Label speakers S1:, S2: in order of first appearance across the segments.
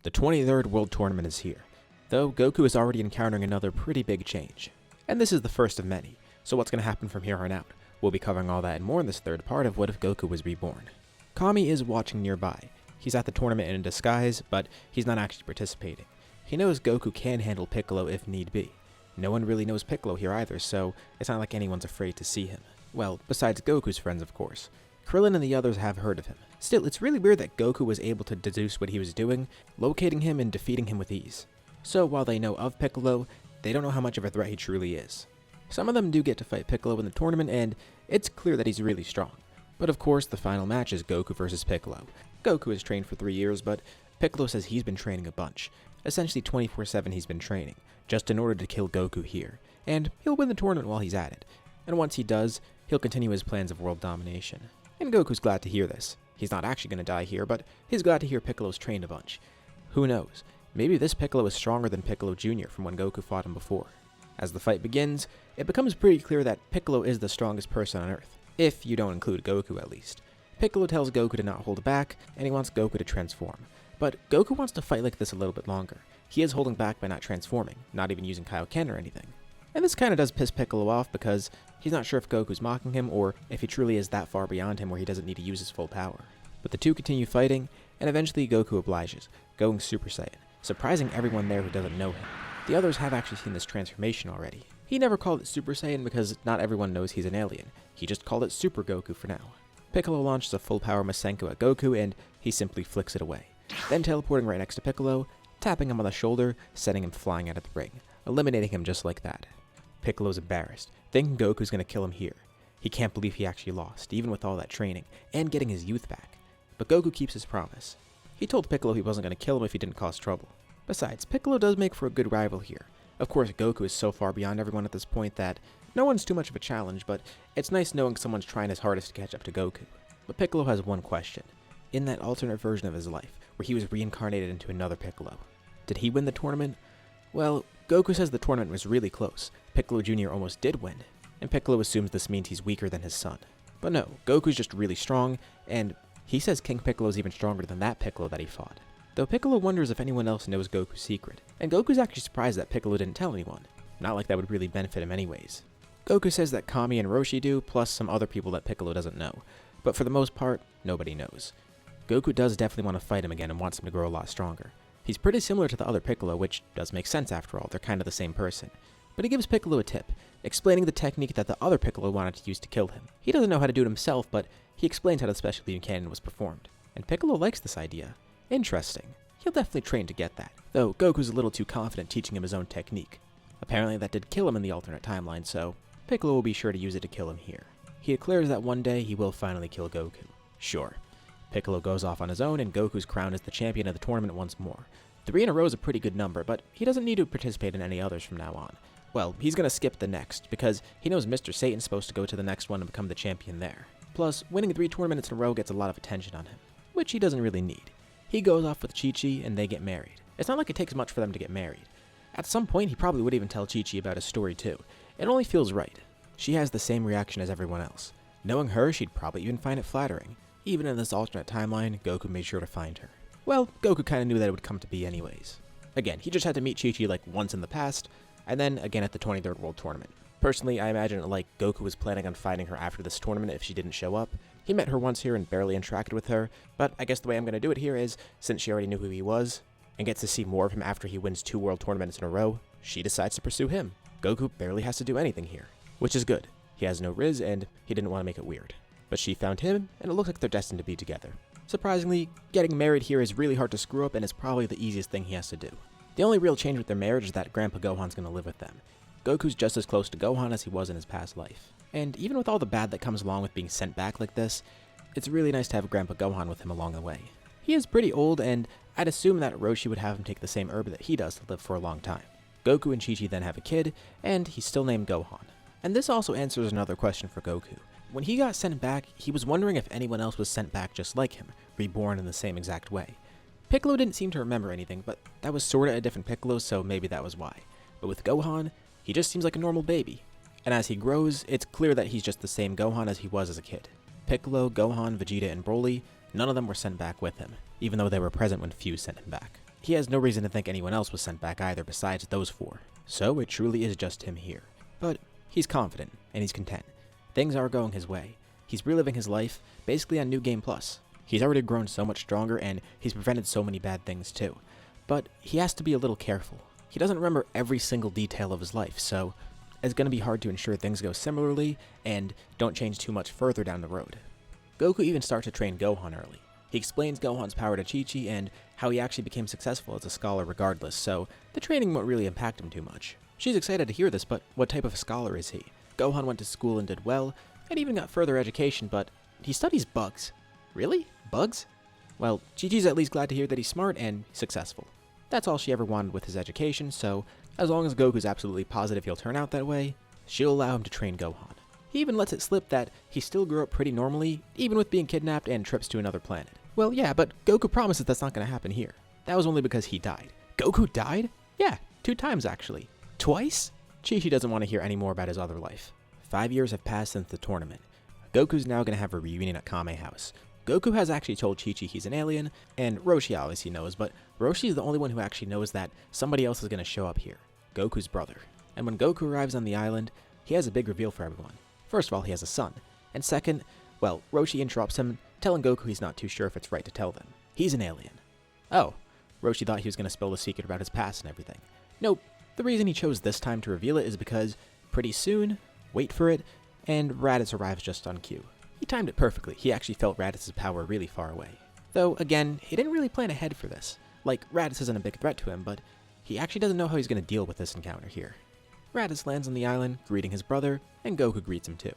S1: The 23rd World Tournament is here, though Goku is already encountering another pretty big change. And this is the first of many, so what's going to happen from here on out? We'll be covering all that and more in this third part of What If Goku Was Reborn. Kami is watching nearby. He's at the tournament in disguise, but he's not actually participating. He knows Goku can handle Piccolo if need be. No one really knows Piccolo here either, so it's not like anyone's afraid to see him. Well, besides Goku's friends, of course. Krillin and the others have heard of him. Still, it's really weird that Goku was able to deduce what he was doing, locating him and defeating him with ease. So while they know of Piccolo, they don't know how much of a threat he truly is. Some of them do get to fight Piccolo in the tournament, and it's clear that he's really strong. But of course, the final match is Goku versus Piccolo. Goku has trained for 3 years, but Piccolo says he's been training a bunch. Essentially 24/7 he's been training, just in order to kill Goku here. And he'll win the tournament while he's at it. And once he does, he'll continue his plans of world domination. And Goku's glad to hear this. He's not actually going to die here, but he's glad to hear Piccolo's trained a bunch. Who knows? Maybe this Piccolo is stronger than Piccolo Jr. from when Goku fought him before. As the fight begins, it becomes pretty clear that Piccolo is the strongest person on Earth, if you don't include Goku at least. Piccolo tells Goku to not hold back, and he wants Goku to transform. But Goku wants to fight like this a little bit longer. He is holding back by not transforming, not even using Kaioken or anything. And this kinda does piss Piccolo off because he's not sure if Goku's mocking him or if he truly is that far beyond him where he doesn't need to use his full power. But the two continue fighting, and eventually Goku obliges, going Super Saiyan, surprising everyone there who doesn't know him. The others have actually seen this transformation already. He never called it Super Saiyan because not everyone knows he's an alien. He just called it Super Goku for now. Piccolo launches a full power Masenko at Goku and he simply flicks it away. Then teleporting right next to Piccolo, tapping him on the shoulder, sending him flying out of the ring, eliminating him just like that. Piccolo's embarrassed, thinking Goku's gonna kill him here. He can't believe he actually lost, even with all that training, and getting his youth back. But Goku keeps his promise. He told Piccolo he wasn't gonna kill him if he didn't cause trouble. Besides, Piccolo does make for a good rival here. Of course, Goku is so far beyond everyone at this point that no one's too much of a challenge, but it's nice knowing someone's trying his hardest to catch up to Goku. But Piccolo has one question. In that alternate version of his life, where he was reincarnated into another Piccolo, did he win the tournament? Well, Goku says the tournament was really close. Piccolo Jr. almost did win, and Piccolo assumes this means he's weaker than his son. But no, Goku's just really strong, and he says King Piccolo's even stronger than that Piccolo that he fought. Though Piccolo wonders if anyone else knows Goku's secret, and Goku's actually surprised that Piccolo didn't tell anyone. Not like that would really benefit him anyways. Goku says that Kami and Roshi do, plus some other people that Piccolo doesn't know, but for the most part, nobody knows. Goku does definitely want to fight him again and wants him to grow a lot stronger. He's pretty similar to the other Piccolo, which does make sense after all, they're kind of the same person. But he gives Piccolo a tip, explaining the technique that the other Piccolo wanted to use to kill him. He doesn't know how to do it himself, but he explains how the special beam cannon was performed. And Piccolo likes this idea. Interesting. He'll definitely train to get that, though Goku's a little too confident teaching him his own technique. Apparently that did kill him in the alternate timeline, so Piccolo will be sure to use it to kill him here. He declares that one day he will finally kill Goku. Sure. Piccolo goes off on his own, and Goku's crowned as the champion of the tournament once more. 3 in a row is a pretty good number, but he doesn't need to participate in any others from now on. Well, he's gonna skip the next, because he knows Mr. Satan's supposed to go to the next one and become the champion there. Plus, winning 3 tournaments in a row gets a lot of attention on him, which he doesn't really need. He goes off with Chi-Chi, and they get married. It's not like it takes much for them to get married. At some point, he probably would even tell Chi-Chi about his story too. It only feels right. She has the same reaction as everyone else. Knowing her, she'd probably even find it flattering. Even in this alternate timeline, Goku made sure to find her. Well, Goku kinda knew that it would come to be anyways. Again, he just had to meet Chi-Chi like once in the past, and then again at the 23rd World Tournament. Personally, I imagine like Goku was planning on fighting her after this tournament if she didn't show up. He met her once here and barely interacted with her, but I guess the way I'm gonna do it here is, since she already knew who he was, and gets to see more of him after he wins 2 world tournaments in a row, she decides to pursue him. Goku barely has to do anything here, which is good. He has no Riz, and he didn't want to make it weird. But she found him, and it looks like they're destined to be together. Surprisingly, getting married here is really hard to screw up and is probably the easiest thing he has to do. The only real change with their marriage is that Grandpa Gohan's gonna live with them. Goku's just as close to Gohan as he was in his past life. And even with all the bad that comes along with being sent back like this, it's really nice to have Grandpa Gohan with him along the way. He is pretty old, and I'd assume that Roshi would have him take the same herb that he does to live for a long time. Goku and Chi-Chi then have a kid, and he's still named Gohan. And this also answers another question for Goku. When he got sent back, he was wondering if anyone else was sent back just like him, reborn in the same exact way. Piccolo didn't seem to remember anything, but that was sorta a different Piccolo, so maybe that was why. But with Gohan, he just seems like a normal baby. And as he grows, it's clear that he's just the same Gohan as he was as a kid. Piccolo, Gohan, Vegeta, and Broly, none of them were sent back with him, even though they were present when Fuse sent him back. he has no reason to think anyone else was sent back either besides those 4. So it truly is just him here. But he's confident, and he's content. Things are going his way. He's reliving his life, basically on New Game Plus. He's already grown so much stronger, and he's prevented so many bad things too. But he has to be a little careful. He doesn't remember every single detail of his life, so it's going to be hard to ensure things go similarly and don't change too much further down the road. Goku even starts to train Gohan early. He explains Gohan's power to Chi-Chi and how he actually became successful as a scholar regardless, so the training won't really impact him too much. She's excited to hear this, but what type of a scholar is he? Gohan went to school and did well, and even got further education, but he studies bugs. Really? Bugs? Well, Chi-Chi's at least glad to hear that he's smart and successful. That's all she ever wanted with his education, so as long as Goku's absolutely positive he'll turn out that way, she'll allow him to train Gohan. He even lets it slip that he still grew up pretty normally, even with being kidnapped and trips to another planet. Well, yeah, but Goku promises that's not going to happen here. That was only because he died. Goku died? Yeah, 2 times actually. Twice? Chi-Chi doesn't want to hear any more about his other life. 5 years have passed since the tournament. Goku's now going to have a reunion at Kame House. Goku has actually told Chi-Chi he's an alien, and Roshi obviously knows, but Roshi is the only one who actually knows that somebody else is going to show up here. Goku's brother. And when Goku arrives on the island, he has a big reveal for everyone. First of all, he has a son. And second, well, Roshi interrupts him, telling Goku he's not too sure if it's right to tell them. He's an alien. Oh, Roshi thought he was going to spill the secret about his past and everything. Nope, the reason he chose this time to reveal it is because pretty soon, wait for it, and Raditz arrives just on cue. He timed it perfectly. He actually felt Raditz's power really far away. Though, again, he didn't really plan ahead for this. Like, Raditz isn't a big threat to him, but he actually doesn't know how he's going to deal with this encounter here. Raditz lands on the island, greeting his brother, and Goku greets him too.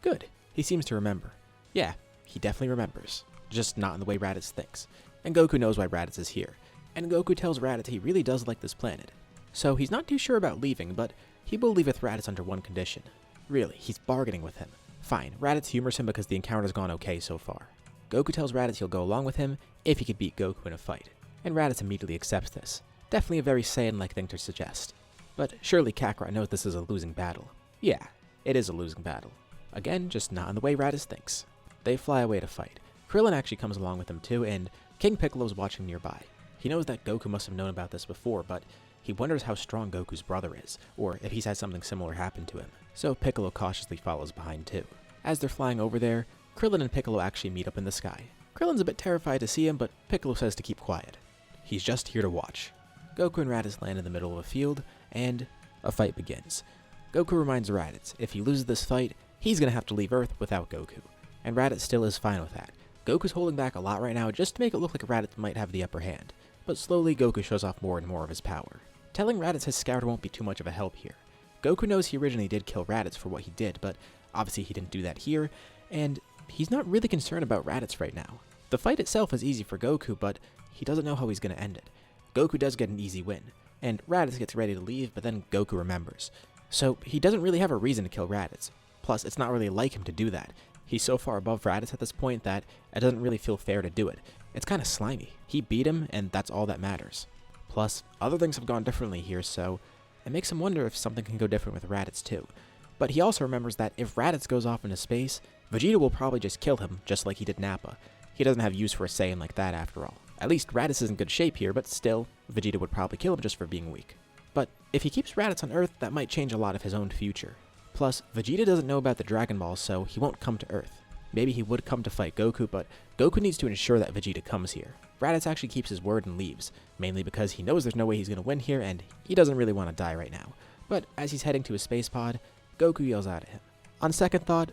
S1: Good. He seems to remember. Yeah, he definitely remembers. Just not in the way Raditz thinks. And Goku knows why Raditz is here. And Goku tells Raditz he really does like this planet. So he's not too sure about leaving, but he will leave with Raditz under one condition. Really, he's bargaining with him. Fine, Raditz humors him because the encounter's gone okay so far. Goku tells Raditz he'll go along with him if he could beat Goku in a fight. And Raditz immediately accepts this. Definitely a very Saiyan-like thing to suggest. But surely Kakarot knows this is a losing battle. Yeah, it is a losing battle. Again, just not in the way Raditz thinks. They fly away to fight. Krillin actually comes along with them too, and King Piccolo's watching nearby. He knows that Goku must have known about this before, but he wonders how strong Goku's brother is, or if he's had something similar happen to him. So Piccolo cautiously follows behind too. As they're flying over there, Krillin and Piccolo actually meet up in the sky. Krillin's a bit terrified to see him, but Piccolo says to keep quiet. He's just here to watch. Goku and Raditz land in the middle of a field, and a fight begins. Goku reminds Raditz if he loses this fight, he's gonna have to leave Earth without Goku. And Raditz still is fine with that. Goku's holding back a lot right now just to make it look like Raditz might have the upper hand. But slowly Goku shows off more and more of his power. Telling Raditz his scouter won't be too much of a help here. Goku knows he originally did kill Raditz for what he did, but obviously he didn't do that here, and he's not really concerned about Raditz right now. The fight itself is easy for Goku, but he doesn't know how he's going to end it. Goku does get an easy win, and Raditz gets ready to leave, but then Goku remembers. So he doesn't really have a reason to kill Raditz. Plus, it's not really like him to do that. He's so far above Raditz at this point that it doesn't really feel fair to do it. It's kind of slimy. He beat him, and that's all that matters. Plus, other things have gone differently here, so it makes him wonder if something can go different with Raditz too. But he also remembers that if Raditz goes off into space, Vegeta will probably just kill him, just like he did Nappa. He doesn't have use for a Saiyan like that after all. At least Raditz is in good shape here, but still, Vegeta would probably kill him just for being weak. But if he keeps Raditz on Earth, that might change a lot of his own future. Plus, Vegeta doesn't know about the Dragon Ball, so he won't come to Earth. Maybe he would come to fight Goku, but Goku needs to ensure that Vegeta comes here. Raditz actually keeps his word and leaves, mainly because he knows there's no way he's going to win here, and he doesn't really want to die right now. But as he's heading to his space pod, Goku yells out at him. On second thought,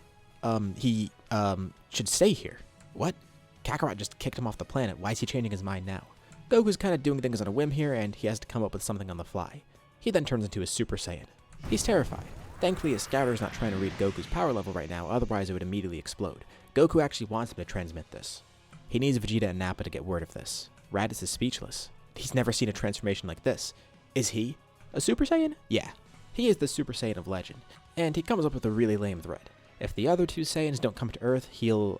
S1: he should stay here. What? Kakarot just kicked him off the planet. Why is he changing his mind now? Goku's kind of doing things on a whim here, and he has to come up with something on the fly. He then turns into a Super Saiyan. He's terrified. Thankfully, his scouter's not trying to read Goku's power level right now, otherwise it would immediately explode. Goku actually wants him to transmit this. He needs Vegeta and Nappa to get word of this. Raditz is speechless. He's never seen a transformation like this. Is he a Super Saiyan? Yeah. He is the Super Saiyan of legend, and he comes up with a really lame threat. If the other two Saiyans don't come to Earth, he'll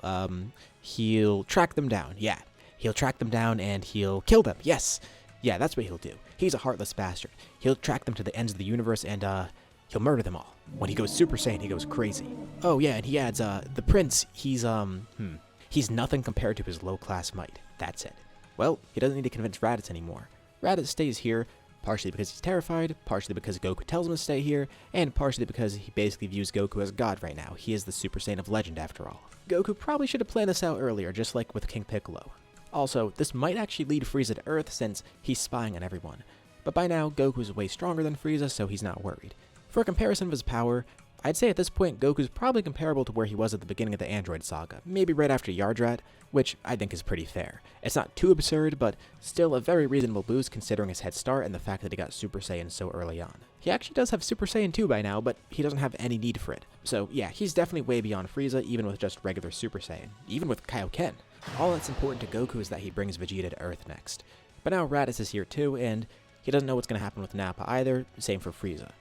S1: track them down. Yeah. He'll track them down and he'll kill them. Yes. Yeah, that's what he'll do. He's a heartless bastard. He'll track them to the ends of the universe and, he'll murder them all. When he goes Super Saiyan, he goes crazy. Oh yeah, and he adds, the prince, he's nothing compared to his low-class might. That's it. Well, he doesn't need to convince Raditz anymore. Raditz stays here, partially because he's terrified, partially because Goku tells him to stay here, and partially because he basically views Goku as God right now. He is the Super Saiyan of legend after all. Goku probably should have planned this out earlier, just like with King Piccolo. Also, this might actually lead Frieza to Earth since he's spying on everyone. But by now, Goku's way stronger than Frieza, so he's not worried. For a comparison of his power, I'd say at this point Goku's probably comparable to where he was at the beginning of the Android saga, maybe right after Yardrat, which I think is pretty fair. It's not too absurd, but still a very reasonable boost considering his head start and the fact that he got Super Saiyan so early on. He actually does have Super Saiyan 2 by now, but he doesn't have any need for it. So yeah, he's definitely way beyond Frieza, even with just regular Super Saiyan, even with Kaioken. All that's important to Goku is that he brings Vegeta to Earth next. But now Raditz is here too, and he doesn't know what's going to happen with Nappa either, same for Frieza.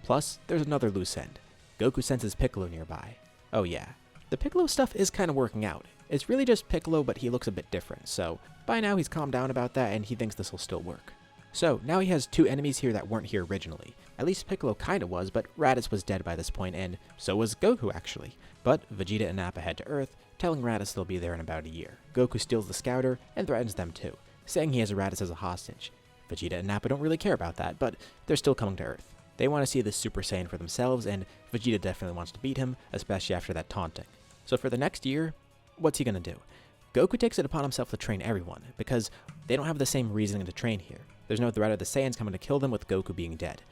S1: Plus, there's another loose end. Goku senses Piccolo nearby. Oh yeah, the Piccolo stuff is kind of working out. It's really just Piccolo, but he looks a bit different, so by now he's calmed down about that and he thinks this will still work. So now he has two enemies here that weren't here originally. At least Piccolo kinda was, but Raditz was dead by this point, and so was Goku actually. But Vegeta and Nappa head to Earth, telling Raditz they'll be there in about a year. Goku steals the scouter and threatens them too, saying he has Raditz as a hostage. Vegeta and Nappa don't really care about that, but they're still coming to Earth. They want to see this Super Saiyan for themselves, and Vegeta definitely wants to beat him, especially after that taunting. So for the next year, what's he gonna do? Goku takes it upon himself to train everyone, because they don't have the same reasoning to train here. There's no threat of the Saiyans coming to kill them with Goku being dead.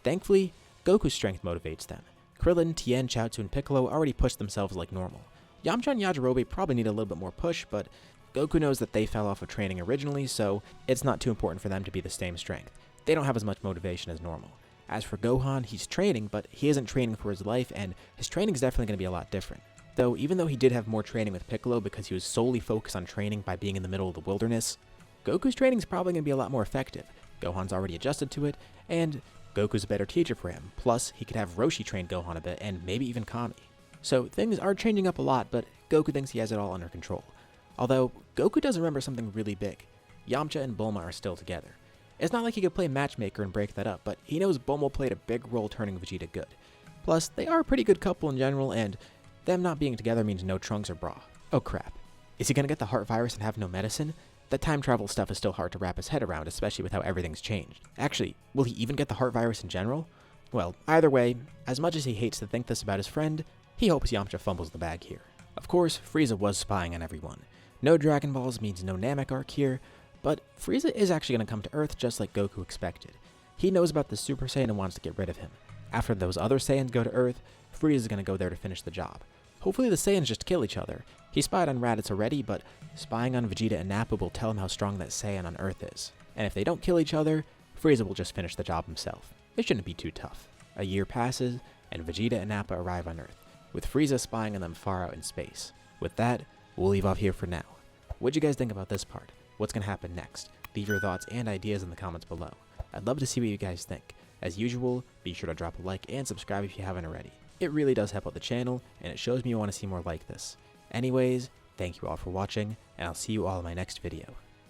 S1: Thankfully, Goku's strength motivates them. Krillin, Tien, Chaozu, and Piccolo already pushed themselves like normal. Yamcha and Yajirobe probably need a little bit more push, but Goku knows that they fell off of training originally, so it's not too important for them to be the same strength. They don't have as much motivation as normal. As for Gohan, he's training, but he isn't training for his life, and his training is definitely going to be a lot different. Though, even though he did have more training with Piccolo because he was solely focused on training by being in the middle of the wilderness, Goku's training is probably going to be a lot more effective. Gohan's already adjusted to it, and Goku's a better teacher for him. Plus, he could have Roshi train Gohan a bit, and maybe even Kami. So, things are changing up a lot, but Goku thinks he has it all under control. Although, Goku does remember something really big. Yamcha and Bulma are still together. It's not like he could play matchmaker and break that up, but he knows Bulma played a big role turning Vegeta good. Plus, they are a pretty good couple in general, and them not being together means no Trunks or Bra. Oh crap. Is he gonna get the heart virus and have no medicine? That time travel stuff is still hard to wrap his head around, especially with how everything's changed. Actually, will he even get the heart virus in general? Well, either way, as much as he hates to think this about his friend, he hopes Yamcha fumbles the bag here. Of course, Frieza was spying on everyone. No Dragon Balls means no Namek arc here, but Frieza is actually going to come to Earth just like Goku expected. He knows about the Super Saiyan and wants to get rid of him. After those other Saiyans go to Earth, Frieza is going to go there to finish the job. Hopefully the Saiyans just kill each other. He spied on Raditz already, but spying on Vegeta and Nappa will tell him how strong that Saiyan on Earth is. And if they don't kill each other, Frieza will just finish the job himself. It shouldn't be too tough. A year passes, and Vegeta and Nappa arrive on Earth, with Frieza spying on them far out in space. With that, we'll leave off here for now. What'd you guys think about this part? What's going to happen next? Leave your thoughts and ideas in the comments below. I'd love to see what you guys think. As usual, be sure to drop a like and subscribe if you haven't already. It really does help out the channel, and it shows me you want to see more like this. Anyways, thank you all for watching, and I'll see you all in my next video.